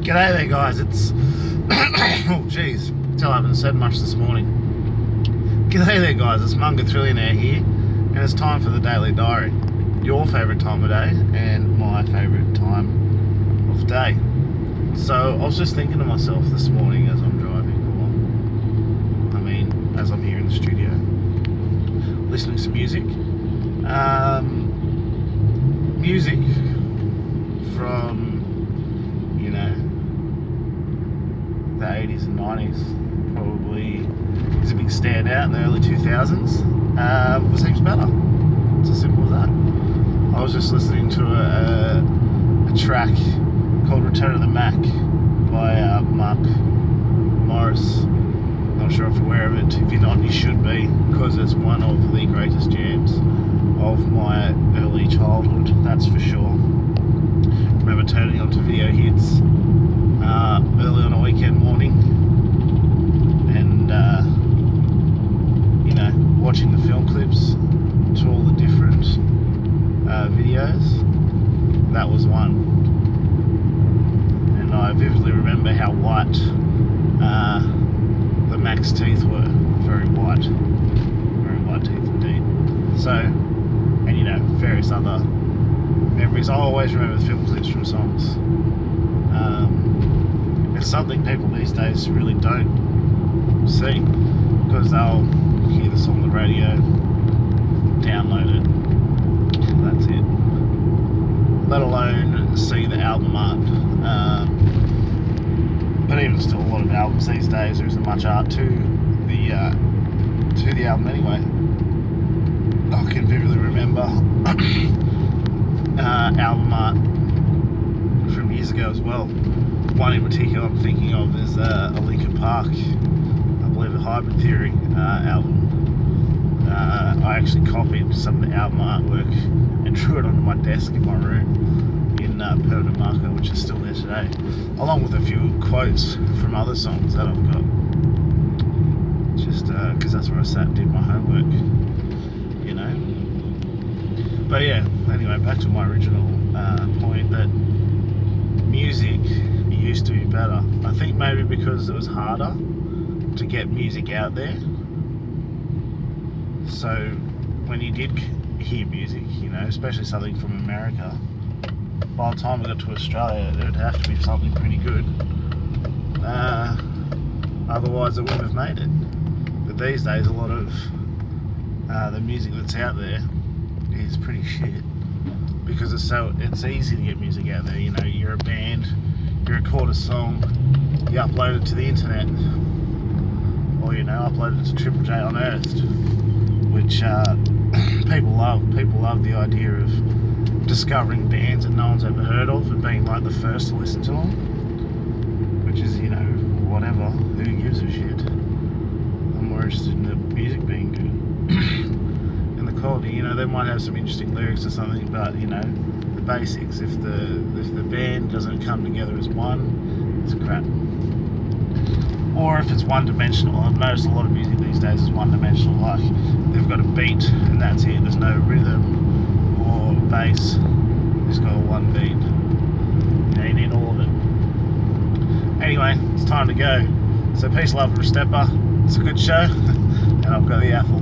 G'day there, guys. It's oh jeez, tell I haven't said much this morning. G'day there, guys. It's Munga Thrillionaire here, and it's time for the Daily Diary. Your favourite time of day and my favourite time of day. So I was just thinking to myself this morning as I'm driving along. As I'm here in the studio, listening to music. Music from the 80s and 90s probably is a big standout. In the early 2000s seems better. It's as simple as that. I was just listening to a track called Return of the Mac by Mark Morris. Not sure if you're aware of it. If you're not, you should be, because it's one of the greatest jams of my early childhood, that's for sure. Remember turning on to Video Hits early on a weekend morning and watching the film clips to all the different videos. That was one, and I vividly remember how white the Mac's teeth were. Very white teeth indeed. So, and various other memories. I always remember the film clips from songs. It's something people these days really don't see, because they'll hear the song on the radio, download it, that's it. Let alone see the album art. But even still, a lot of albums these days, there isn't much art to the album anyway. I can vividly remember album art from years ago as well. One in particular I'm thinking of is a Linkin Park, I believe, a Hybrid Theory album. I actually copied some of the album artwork and drew it onto my desk in my room in permanent marker, which is still there today, along with a few quotes from other songs that I've got, just because that's where I sat and did my homework, But yeah, anyway, back to my original point, that music used to be better. I think maybe because it was harder to get music out there. So when you did hear music, especially something from America, by the time we got to Australia, it would have to be something pretty good. Otherwise it wouldn't have made it. But these days, a lot of the music that's out there is pretty shit, because it's easy to get music out there. You're a band, you record a song, you upload it to the internet, or upload it to Triple J Unearthed, which people love. People love the idea of discovering bands that no one's ever heard of and being like the first to listen to them, which is whatever, who gives a shit. I'm more interested in the music being good and the quality. They might have some interesting lyrics or something, but the basics, if the band doesn't come together as one, it's crap. Or if it's one-dimensional. I've noticed a lot of music these days is one-dimensional, like they've got a beat and that's it. There's no rhythm or bass. It's got one beat. You need all of it. Anyway, it's time to go. So peace, love, and stepper. It's a good show, and I've got the apple.